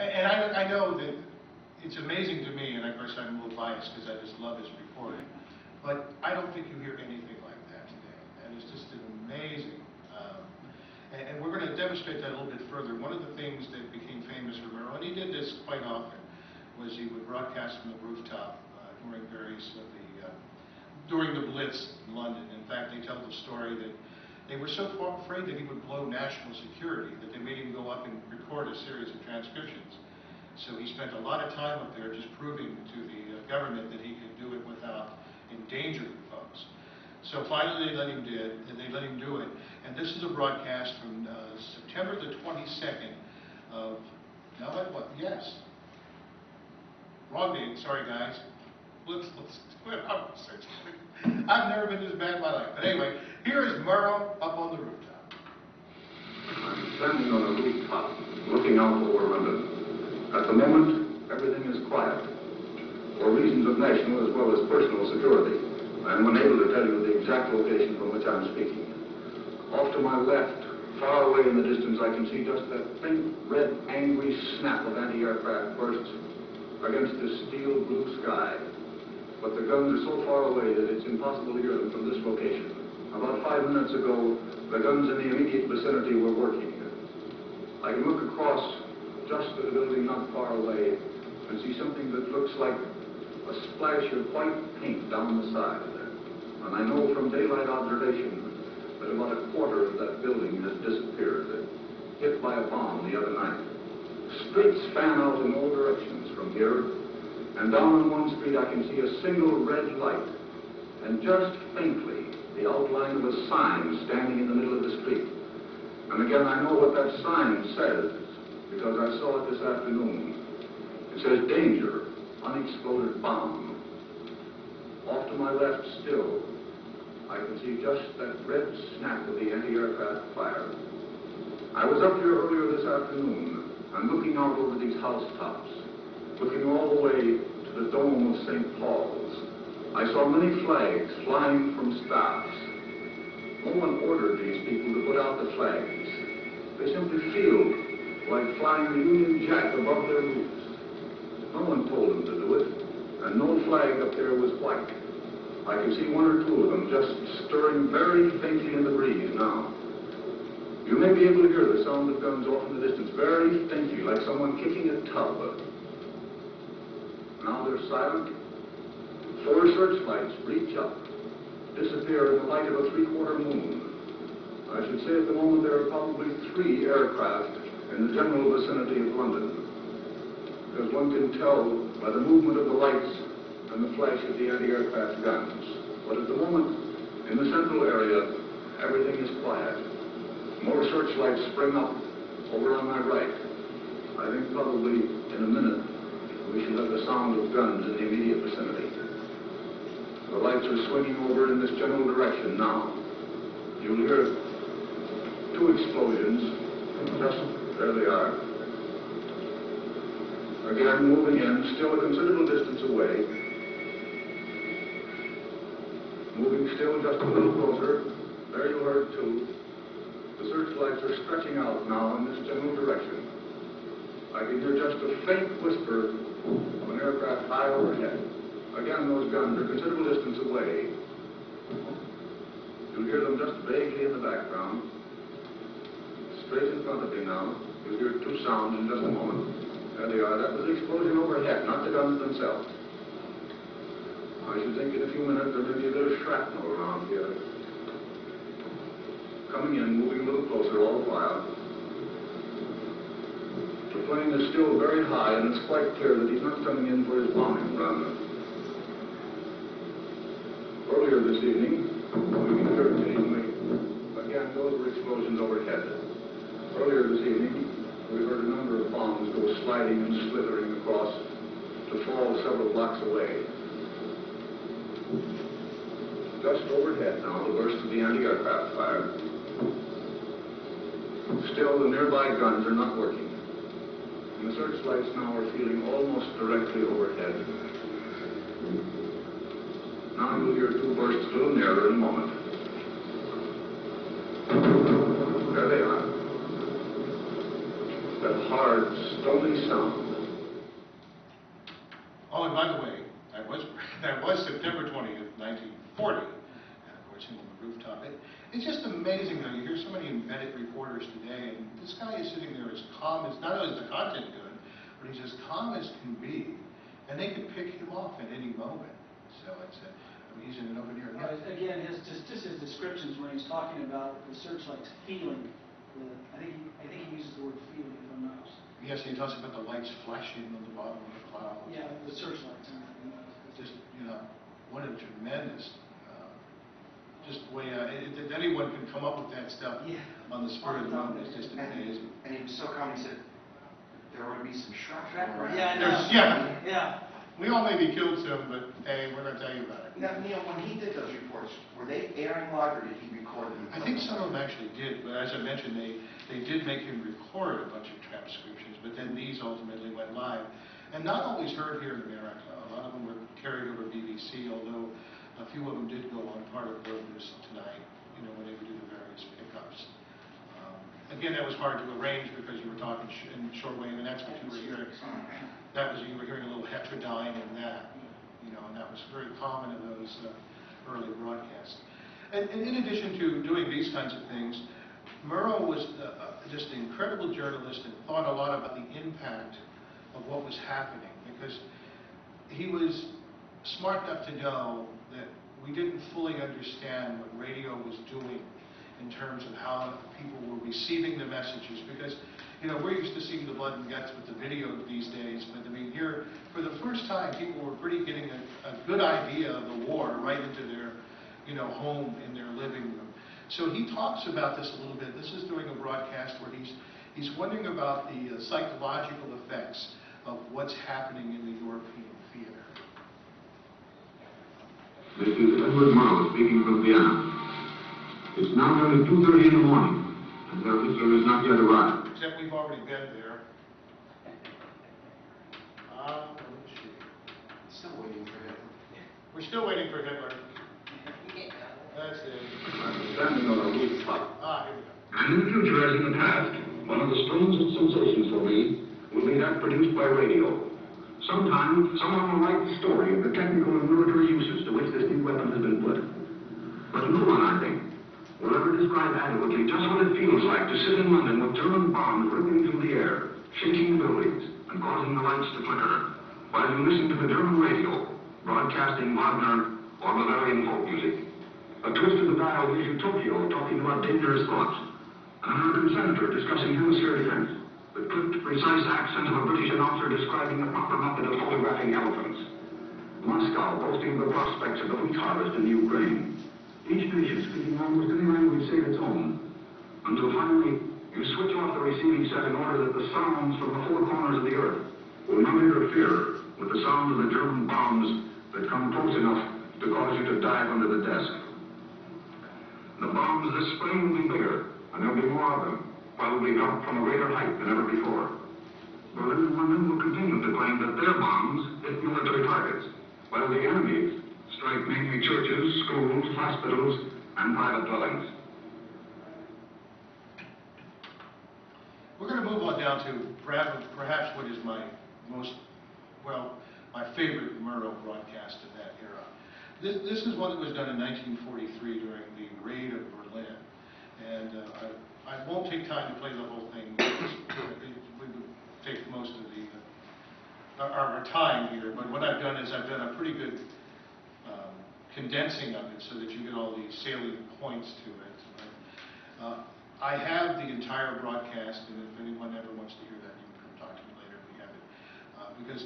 And I know that it's amazing to me, and of course I'm a little biased because I just love his reporting, but I don't think you hear anything like that today. And it's just an amazing, and we're going to demonstrate that a little bit further. One of the things that became famous for Murrow, and he did this quite often, was he would broadcast from the rooftop during various of the, during the Blitz in London. In fact, they tell the story that they were so afraid that he would blow national security that they made him go up and record a series of transcriptions. So he spent a lot of time up there just proving to the government that he could do it without endangering folks. So finally they let him do it. And this is a broadcast from September the 22nd of, now what? Yes. Wrong date, sorry guys. Let's do it. I've never been this bad in my life. But anyway, here is Murrow up on the rooftop. I'm standing on a rooftop, looking out over London. At the moment, everything is quiet, for reasons of national as well as personal security. I am unable to tell you the exact location from which I'm speaking. Off to my left, far away in the distance, I can see just that faint, red, angry snap of anti-aircraft bursts against the steel blue sky. But the guns are so far away that it's impossible to hear them from this location. About 5 minutes ago, the guns in the immediate vicinity were working. I can look across just at a building not far away and see something that looks like a splash of white paint down the side. And I know from daylight observation that about a quarter of that building has disappeared, hit by a bomb the other night. Streets fan out in all directions from here, and down on one street I can see a single red light, and just faintly the outline of a sign standing in the middle of the street. And again, I know what that sign says, because I saw it this afternoon. It says, "Danger, unexploded bomb." Off to my left still, I can see just that red snap of the anti-aircraft fire. I was up here earlier this afternoon, and looking out over these housetops, looking all the way to the dome of St. Paul's. I saw many flags flying from staffs. No one ordered these people to put out the flags. They simply feel like flying the Union Jack above their roofs. No one told them to do it, and no flag up there was white. I could see one or two of them just stirring very faintly in the breeze now. You may be able to hear the sound of guns off in the distance, very faintly, like someone kicking a tub. Now they're silent. 4 searchlights reach up, disappear in the light of a 3/4 moon. I should say at the moment there are probably 3 aircraft in the general vicinity of London, because one can tell by the movement of the lights and the flash of the anti-aircraft guns. But at the moment, in the central area, everything is quiet. More searchlights spring up over on my right. I think probably in a minute we shall have the sound of guns in the immediate vicinity. The lights are swinging over in this general direction now. You'll hear 2 explosions. Just there they are. Again, moving in, still a considerable distance away. Moving still just a little closer. There you heard 2. The searchlights are stretching out now in this general direction. I can hear just a faint whisper of an aircraft high overhead. Again, those guns are a considerable distance away. You'll hear them just vaguely in the background. Straight in front of me now. You'll hear 2 sounds in just a moment. There they are. That was the explosion overhead, not the guns themselves. I should think in a few minutes there may be a bit of shrapnel around here. Coming in, moving a little closer all the while. The plane is still very high, and it's quite clear that he's not coming in for his bombing run. Earlier this evening, we can hear occasionally, again, those were explosions overhead. Earlier this evening, we heard a number of bombs go sliding and slithering across to fall several blocks away. Just overhead now, the burst of the anti-aircraft fire. Still, the nearby guns are not working. And the searchlights now are feeling almost directly overhead. Now you'll hear 2 bursts a little nearer in a moment. There they are. That hard, stony sound. Oh, and by the way, that was September 20th, 1940, and of course him on the rooftop. It's just amazing, though. You hear so many embedded reporters today, and this guy is sitting there as calm as, not only is the content good, but he's as calm as can be, and they could pick him off at any moment. So he's in an open air. Again, just his descriptions when he's talking about the searchlight's feeling. I think he uses the word feeling, if I'm not mistaken. Yes, he talks about the lights flashing on the bottom of the cloud. Yeah, the searchlights. Just, what a tremendous, just way, if anyone can come up with that stuff on the spur of the moment, it's just amazing. And he was so calm, he said, there ought to be some shrapnel around. Yeah, I know. Yeah. We all maybe killed some, but hey, we're going to tell you about it. Now, Neil, when he did those reports, were they airing live or did he record them? I think some of them actually did, but as I mentioned, they did make him record a bunch of transcriptions, but then these ultimately went live. And not always heard here in America. A lot of them were carried over BBC, although a few of them did go on part of World News Tonight, when they would do the various pickups. Again, that was hard to arrange because you were talking in shortwave, and that's what you were hearing. You were hearing a little heterodyne in that, and that was very common in those early broadcasts. And in addition to doing these kinds of things, Murrow was just an incredible journalist and thought a lot about the impact of what was happening, because he was smart enough to know that we didn't fully understand what radio was doing in terms of how people were receiving the messages, because we're used to seeing the blood and guts with the video these days, but I mean here, for the first time, people were pretty getting a good idea of the war right into their home, in their living room. So he talks about this a little bit. This is during a broadcast where he's wondering about the psychological effects of what's happening in the European theater. This is Edward Murrow speaking from Vienna. It's now nearly 2:30 in the morning, and their visitor has not yet arrived. Except we've already been there. Let's see. Still waiting for him. We're still waiting for Hitler. That's it. I'm standing on a rooftop. Here we go. And in the future, as in the past, one of the strangest sensations for me will be that produced by radio. Sometime, someone will write the story of the technical and military uses to which this new weapon has been put. But no one, I think, will ever describe adequately just what it feels like to sit in London with German bombs ripping through the air, shaking the buildings, and causing the lights to flicker, while you listen to the German radio, broadcasting Wagner or Bavarian folk music. A twist of the dial gives you Tokyo talking about dangerous thoughts, an American senator discussing hemisphere defense, the clipped, precise accent of a British announcer describing the proper method of photographing elephants. Moscow boasting of the prospects of the wheat harvest in the Ukraine. Each nation speaking almost any language save its own, until finally you switch off the receiving set in order that the sounds from the four corners of the earth will not interfere with the sound of the German bombs that come close enough to cause you to dive under the desk. The bombs this spring will be bigger, and there'll be more of them, probably dropped from a greater height than ever before. Berlin and London will continue to claim that their bombs hit military targets, while the enemies strike mainly churches, schools, hospitals, and private dwellings. We're going to move on down to perhaps what is my favorite Murrow broadcast of that era. This is one that was done in 1943 during the raid of Berlin. And I won't take time to play the whole thing, because we would take most of our time here. But what I've done is I've done a pretty good condensing of it so that you get all the salient points to it. But, I have the entire broadcast, and if anyone ever wants to hear that, you can talk to me later if we have it. Because